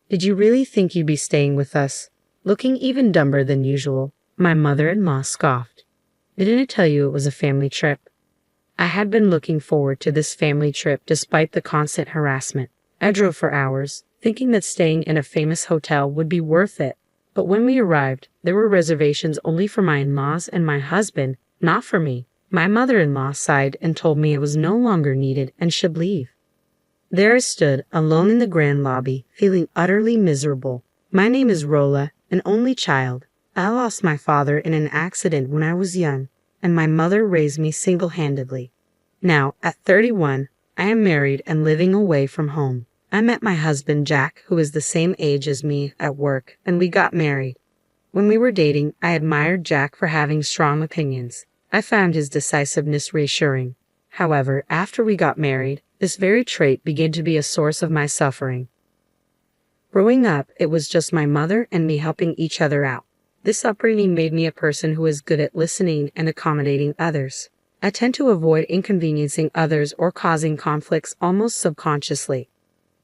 Did you really think you'd be staying with us? Looking even dumber than usual, my mother-in-law scoffed. Didn't I tell you it was a family trip? I had been looking forward to this family trip despite the constant harassment. I drove for hours, thinking that staying in a famous hotel would be worth it. But when we arrived, there were reservations only for my in-laws and my husband, not for me. My mother-in-law sighed and told me it was no longer needed and should leave. There I stood, alone in the grand lobby, feeling utterly miserable. My name is Rolla, an only child. I lost my father in an accident when I was young, and my mother raised me single-handedly. Now, at 31, I am married and living away from home. I met my husband Jack, who is the same age as me, at work, and we got married. When we were dating, I admired Jack for having strong opinions. I found his decisiveness reassuring. However, after we got married, this very trait began to be a source of my suffering. Growing up, it was just my mother and me helping each other out. This upbringing made me a person who is good at listening and accommodating others. I tend to avoid inconveniencing others or causing conflicts almost subconsciously.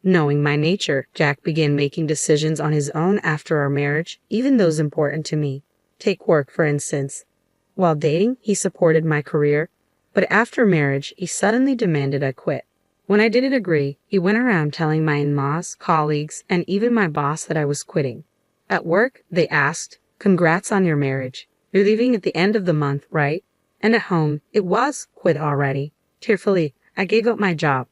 Knowing my nature, Jack began making decisions on his own after our marriage, even those important to me. Take work, for instance. While dating, he supported my career, but after marriage, he suddenly demanded I quit. When I didn't agree, he went around telling my in-laws, colleagues, and even my boss that I was quitting. At work, they asked, "Congrats on your marriage. You're leaving at the end of the month, right?" And at home, it was quit already. Tearfully, I gave up my job.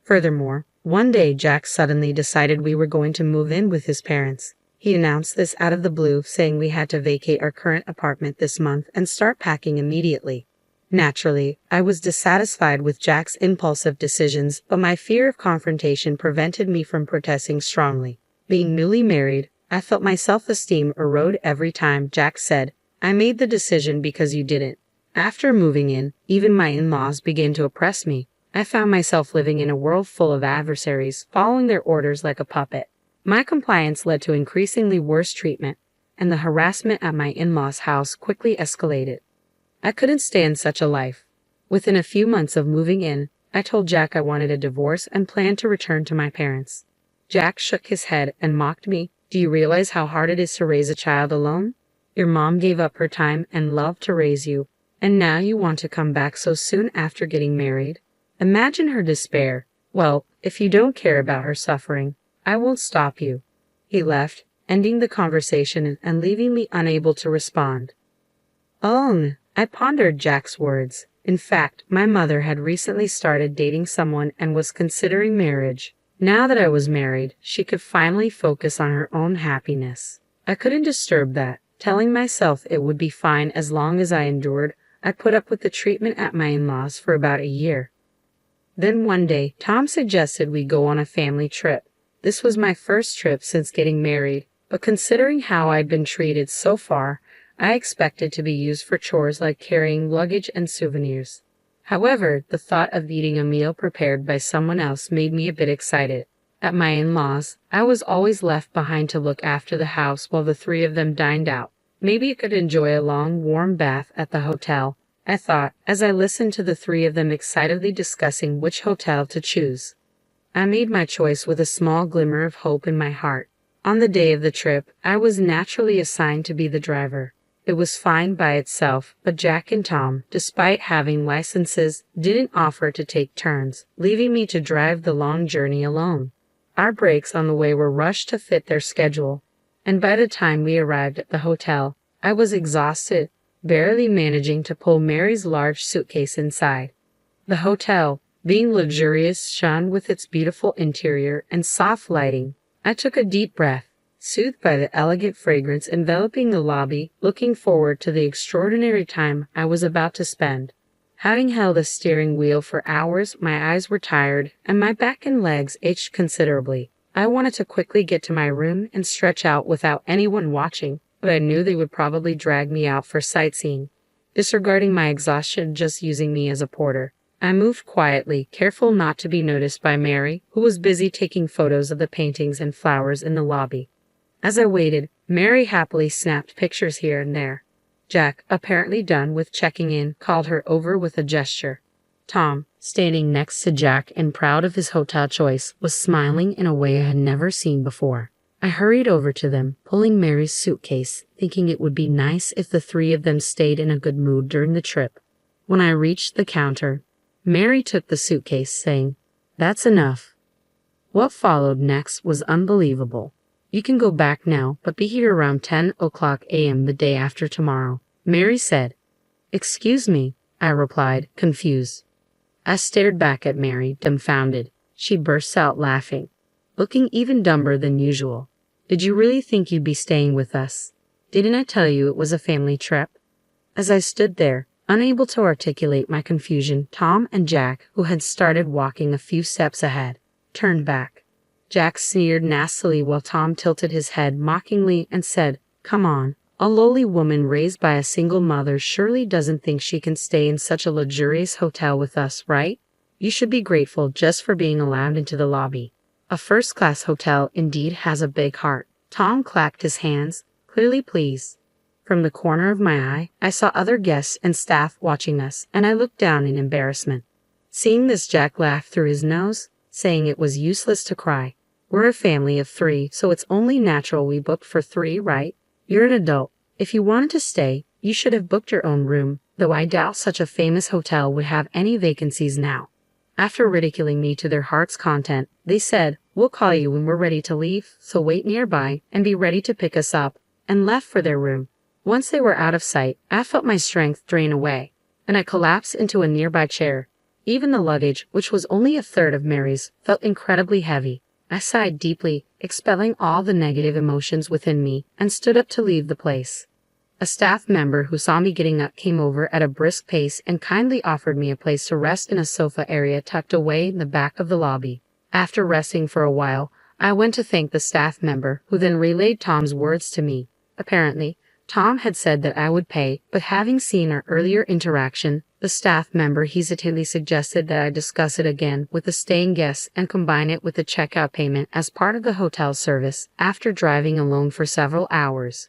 Furthermore, one day Jack suddenly decided we were going to move in with his parents. He announced this out of the blue, saying we had to vacate our current apartment this month and start packing immediately. Naturally, I was dissatisfied with Jack's impulsive decisions, but my fear of confrontation prevented me from protesting strongly. Being newly married, I felt my self-esteem erode every time Jack said, "I made the decision because you didn't." After moving in, even my in-laws began to oppress me. I found myself living in a world full of adversaries, following their orders like a puppet. My compliance led to increasingly worse treatment, and the harassment at my in-laws' house quickly escalated. I couldn't stand such a life. Within a few months of moving in, I told Jack I wanted a divorce and planned to return to my parents. Jack shook his head and mocked me. "Do you realize how hard it is to raise a child alone? Your mom gave up her time and love to raise you, and now you want to come back so soon after getting married? Imagine her despair. Well, if you don't care about her suffering, I won't stop you." He left, ending the conversation and leaving me unable to respond. Oh, I pondered Jack's words. In fact, my mother had recently started dating someone and was considering marriage. Now that I was married, she could finally focus on her own happiness. I couldn't disturb that. Telling myself it would be fine as long as I endured, I put up with the treatment at my in-laws for about a year. Then one day, Tom suggested we go on a family trip. This was my first trip since getting married, but considering how I'd been treated so far, I expected to be used for chores like carrying luggage and souvenirs. However, the thought of eating a meal prepared by someone else made me a bit excited. At my in-laws, I was always left behind to look after the house while the three of them dined out. Maybe I could enjoy a long, warm bath at the hotel, I thought, as I listened to the three of them excitedly discussing which hotel to choose. I made my choice with a small glimmer of hope in my heart. On the day of the trip, I was naturally assigned to be the driver. It was fine by itself, but Jack and Tom, despite having licenses, didn't offer to take turns, leaving me to drive the long journey alone. Our breaks on the way were rushed to fit their schedule, and by the time we arrived at the hotel, I was exhausted, barely managing to pull Mary's large suitcase inside. The hotel, being luxurious, shone with its beautiful interior and soft lighting. I took a deep breath, soothed by the elegant fragrance enveloping the lobby, looking forward to the extraordinary time I was about to spend. Having held a steering wheel for hours, my eyes were tired, and my back and legs ached considerably. I wanted to quickly get to my room and stretch out without anyone watching, but I knew they would probably drag me out for sightseeing, disregarding my exhaustion just using me as a porter. I moved quietly, careful not to be noticed by Mary, who was busy taking photos of the paintings and flowers in the lobby. As I waited, Mary happily snapped pictures here and there. Jack, apparently done with checking in, called her over with a gesture. Tom, standing next to Jack and proud of his hotel choice, was smiling in a way I had never seen before. I hurried over to them, pulling Mary's suitcase, thinking it would be nice if the three of them stayed in a good mood during the trip. When I reached the counter, Mary took the suitcase, saying, "That's enough." What followed next was unbelievable. "You can go back now, but be here around 10 a.m. the day after tomorrow," Mary said. "Excuse me," I replied, confused. I stared back at Mary, dumbfounded. She burst out laughing, looking even dumber than usual. "Did you really think you'd be staying with us? Didn't I tell you it was a family trip?" As I stood there, unable to articulate my confusion, Tom and Jack, who had started walking a few steps ahead, turned back. Jack sneered nastily while Tom tilted his head mockingly and said, "Come on, a lowly woman raised by a single mother surely doesn't think she can stay in such a luxurious hotel with us, right? You should be grateful just for being allowed into the lobby. A first-class hotel indeed has a big heart." Tom clapped his hands, clearly pleased. From the corner of my eye, I saw other guests and staff watching us, and I looked down in embarrassment. Seeing this, Jack laughed through his nose, saying it was useless to cry. "We're a family of 3, so it's only natural we booked for 3, right? You're an adult. If you wanted to stay, you should have booked your own room, though I doubt such a famous hotel would have any vacancies now." After ridiculing me to their heart's content, they said, "We'll call you when we're ready to leave, so wait nearby and be ready to pick us up," and left for their room. Once they were out of sight, I felt my strength drain away, and I collapsed into a nearby chair. Even the luggage, which was only a third of Mary's, felt incredibly heavy. I sighed deeply, expelling all the negative emotions within me, and stood up to leave the place. A staff member who saw me getting up came over at a brisk pace and kindly offered me a place to rest in a sofa area tucked away in the back of the lobby. After resting for a while, I went to thank the staff member, who then relayed Tom's words to me. Apparently, Tom had said that I would pay, but having seen our earlier interaction, the staff member hesitantly suggested that I discuss it again with the staying guests and combine it with the checkout payment as part of the hotel service. After driving alone for several hours,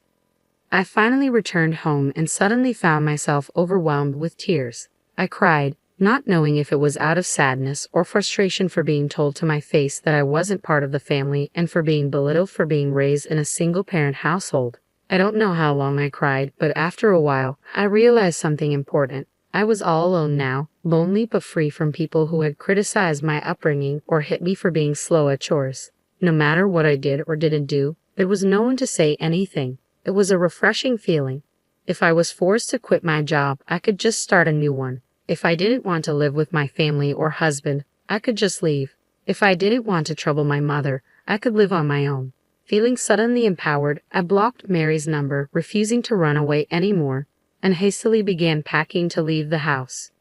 I finally returned home and suddenly found myself overwhelmed with tears. I cried, not knowing if it was out of sadness or frustration for being told to my face that I wasn't part of the family and for being belittled for being raised in a single-parent household. I don't know how long I cried, but after a while, I realized something important. I was all alone now, lonely but free from people who had criticized my upbringing or hit me for being slow at chores. No matter what I did or didn't do, there was no one to say anything. It was a refreshing feeling. If I was forced to quit my job, I could just start a new one. If I didn't want to live with my family or husband, I could just leave. If I didn't want to trouble my mother, I could live on my own. Feeling suddenly empowered, I blocked Mary's number, refusing to run away anymore, and hastily began packing to leave the house.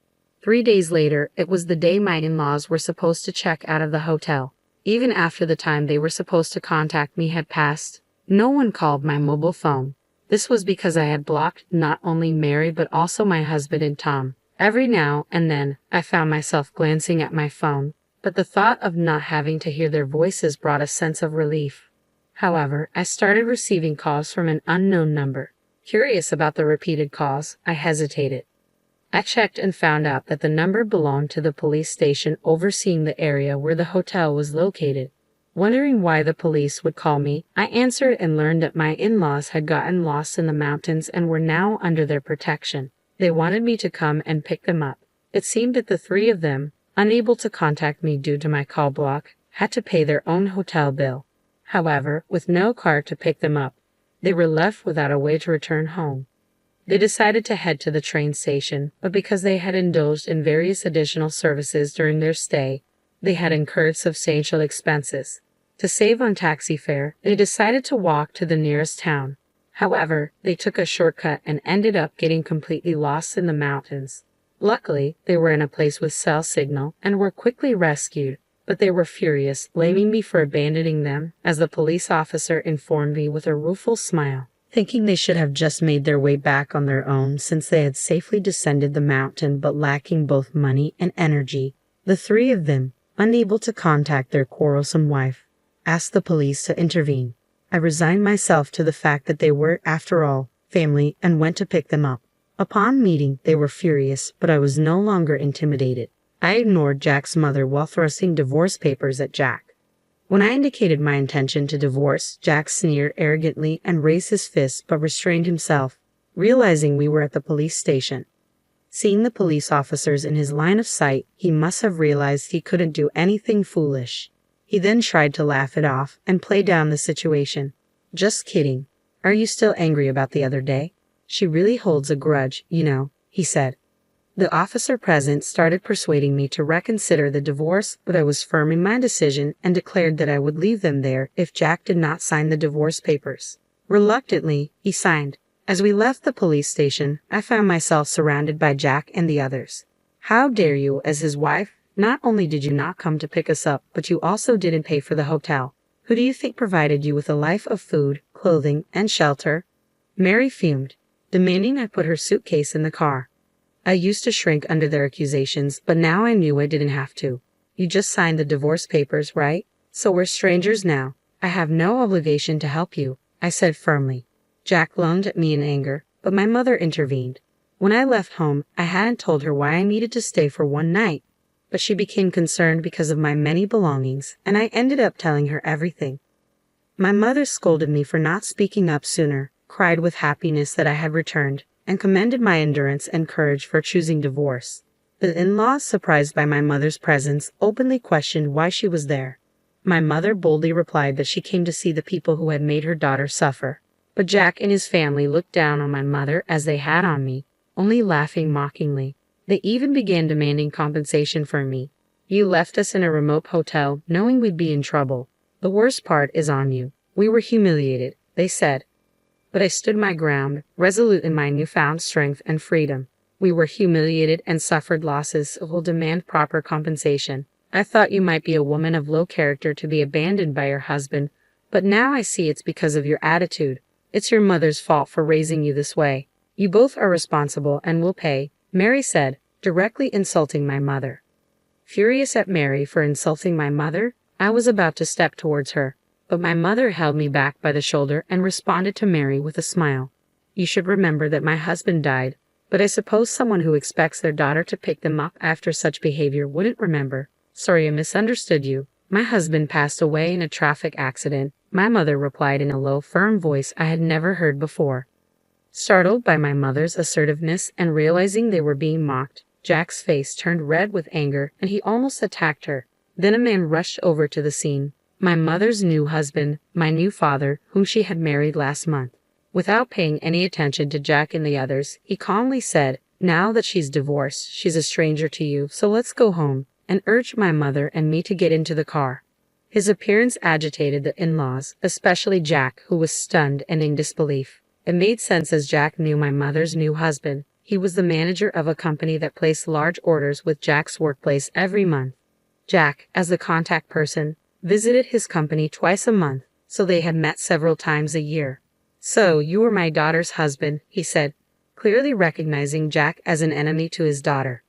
3 days later, it was the day my in-laws were supposed to check out of the hotel. Even after the time they were supposed to contact me had passed, no one called my mobile phone. This was because I had blocked not only Mary but also my husband and Tom. Every now and then, I found myself glancing at my phone, but the thought of not having to hear their voices brought a sense of relief. However, I started receiving calls from an unknown number. Curious about the repeated calls, I hesitated. I checked and found out that the number belonged to the police station overseeing the area where the hotel was located. Wondering why the police would call me, I answered and learned that my in-laws had gotten lost in the mountains and were now under their protection. They wanted me to come and pick them up. It seemed that the 3 of them, unable to contact me due to my call block, had to pay their own hotel bill. However, with no car to pick them up, they were left without a way to return home. They decided to head to the train station, but because they had indulged in various additional services during their stay, they had incurred substantial expenses. To save on taxi fare, they decided to walk to the nearest town. However, they took a shortcut and ended up getting completely lost in the mountains. Luckily, they were in a place with cell signal and were quickly rescued, but they were furious, blaming me for abandoning them, as the police officer informed me with a rueful smile, thinking they should have just made their way back on their own since they had safely descended the mountain but lacking both money and energy. The 3 of them, unable to contact their quarrelsome wife, asked the police to intervene. I resigned myself to the fact that they were, after all, family and went to pick them up. Upon meeting, they were furious, but I was no longer intimidated. I ignored Jack's mother while thrusting divorce papers at Jack. When I indicated my intention to divorce, Jack sneered arrogantly and raised his fist but restrained himself, realizing we were at the police station. Seeing the police officers in his line of sight, he must have realized he couldn't do anything foolish. He then tried to laugh it off and play down the situation. "Just kidding. Are you still angry about the other day? She really holds a grudge, you know," he said. The officer present started persuading me to reconsider the divorce, but I was firm in my decision and declared that I would leave them there if Jack did not sign the divorce papers. Reluctantly, he signed. As we left the police station, I found myself surrounded by Jack and the others. "How dare you, as his wife? Not only did you not come to pick us up, but you also didn't pay for the hotel. Who do you think provided you with a life of food, clothing, and shelter?" Mary fumed, demanding I put her suitcase in the car. I used to shrink under their accusations, but now I knew I didn't have to. "You just signed the divorce papers, right? So we're strangers now. I have no obligation to help you," I said firmly. Jack lunged at me in anger, but my mother intervened. When I left home, I hadn't told her why I needed to stay for one night, but she became concerned because of my many belongings, and I ended up telling her everything. My mother scolded me for not speaking up sooner, cried with happiness that I had returned, and commended my endurance and courage for choosing divorce. The in-laws, surprised by my mother's presence, openly questioned why she was there. My mother boldly replied that she came to see the people who had made her daughter suffer. But Jack and his family looked down on my mother as they had on me, only laughing mockingly. They even began demanding compensation from me. "You left us in a remote hotel, knowing we'd be in trouble. The worst part is on you. We were humiliated," they said. But I stood my ground, resolute in my newfound strength and freedom. "We were humiliated and suffered losses, so we'll demand proper compensation. I thought you might be a woman of low character to be abandoned by your husband, but now I see it's because of your attitude. It's your mother's fault for raising you this way. You both are responsible and will pay," Mary said, directly insulting my mother. Furious at Mary for insulting my mother, I was about to step towards her, but my mother held me back by the shoulder and responded to Mary with a smile. "You should remember that my husband died, but I suppose someone who expects their daughter to pick them up after such behavior wouldn't remember. Sorry, I misunderstood you. My husband passed away in a traffic accident," my mother replied in a low, firm voice I had never heard before. Startled by my mother's assertiveness and realizing they were being mocked, Jack's face turned red with anger and he almost attacked her. Then a man rushed over to the scene. My mother's new husband, my new father, whom she had married last month. Without paying any attention to Jack and the others, he calmly said, "Now that she's divorced, she's a stranger to you, so let's go home," and urged my mother and me to get into the car. His appearance agitated the in-laws, especially Jack, who was stunned and in disbelief. It made sense as Jack knew my mother's new husband. He was the manager of a company that placed large orders with Jack's workplace every month. Jack, as the contact person, visited his company twice a month, so they had met several times a year. "So, you were my daughter's husband," he said, clearly recognizing Jack as an enemy to his daughter.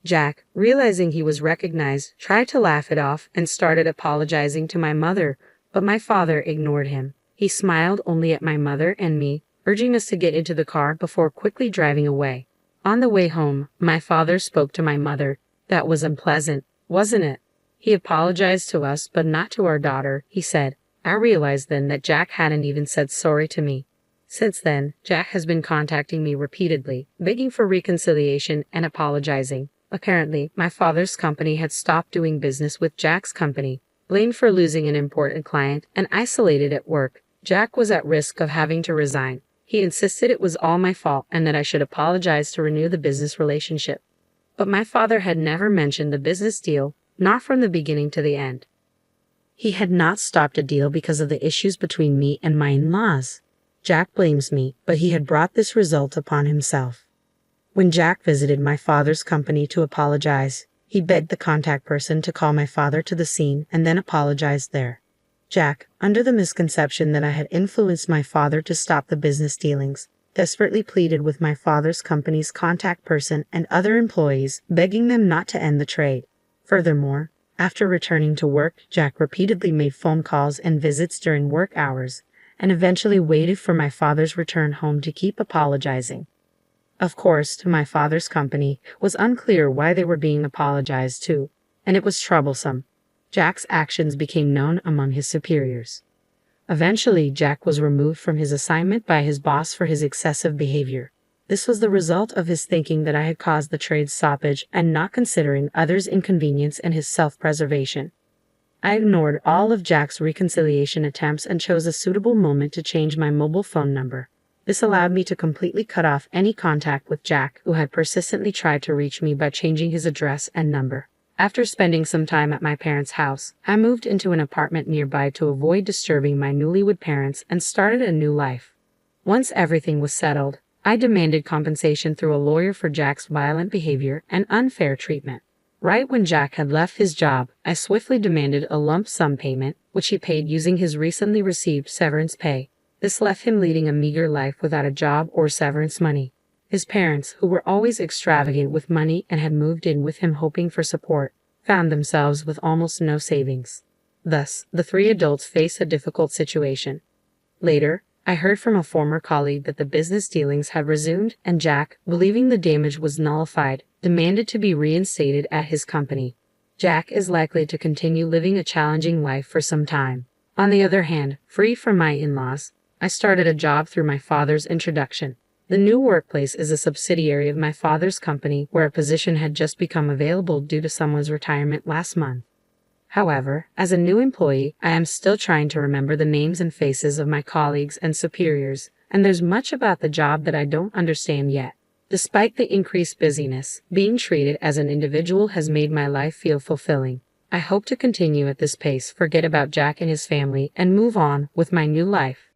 Jack, realizing he was recognized, tried to laugh it off and started apologizing to my mother, but my father ignored him. He smiled only at my mother and me, urging us to get into the car before quickly driving away. On the way home, my father spoke to my mother. "That was unpleasant, wasn't it? He apologized to us, but not to our daughter," he said. I realized then that Jack hadn't even said sorry to me. Since then, Jack has been contacting me repeatedly, begging for reconciliation and apologizing. Apparently, my father's company had stopped doing business with Jack's company. Blamed for losing an important client and isolated at work, Jack was at risk of having to resign. He insisted it was all my fault and that I should apologize to renew the business relationship. But my father had never mentioned the business deal, not from the beginning to the end. He had not stopped a deal because of the issues between me and my in-laws. Jack blames me, but he had brought this result upon himself. When Jack visited my father's company to apologize, he begged the contact person to call my father to the scene and then apologized there. Jack, under the misconception that I had influenced my father to stop the business dealings, desperately pleaded with my father's company's contact person and other employees, begging them not to end the trade. Furthermore, after returning to work, Jack repeatedly made phone calls and visits during work hours, and eventually waited for my father's return home to keep apologizing. Of course, to my father's company, it was unclear why they were being apologized to, and it was troublesome. Jack's actions became known among his superiors. Eventually, Jack was removed from his assignment by his boss for his excessive behavior. This was the result of his thinking that I had caused the trade's stoppage and not considering others' inconvenience and his self-preservation. I ignored all of Jack's reconciliation attempts and chose a suitable moment to change my mobile phone number. This allowed me to completely cut off any contact with Jack, who had persistently tried to reach me by changing his address and number. After spending some time at my parents' house, I moved into an apartment nearby to avoid disturbing my newlywed parents and started a new life. Once everything was settled, I demanded compensation through a lawyer for Jack's violent behavior and unfair treatment. Right when Jack had left his job, I swiftly demanded a lump sum payment, which he paid using his recently received severance pay. This left him leading a meager life without a job or severance money. His parents, who were always extravagant with money and had moved in with him hoping for support, found themselves with almost no savings. Thus, the three adults faced a difficult situation. Later, I heard from a former colleague that the business dealings had resumed, and Jack, believing the damage was nullified, demanded to be reinstated at his company. Jack is likely to continue living a challenging life for some time. On the other hand, free from my in-laws, I started a job through my father's introduction. The new workplace is a subsidiary of my father's company where a position had just become available due to someone's retirement last month. However, as a new employee, I am still trying to remember the names and faces of my colleagues and superiors, and there's much about the job that I don't understand yet. Despite the increased busyness, being treated as an individual has made my life feel fulfilling. I hope to continue at this pace, forget about Jack and his family, and move on with my new life.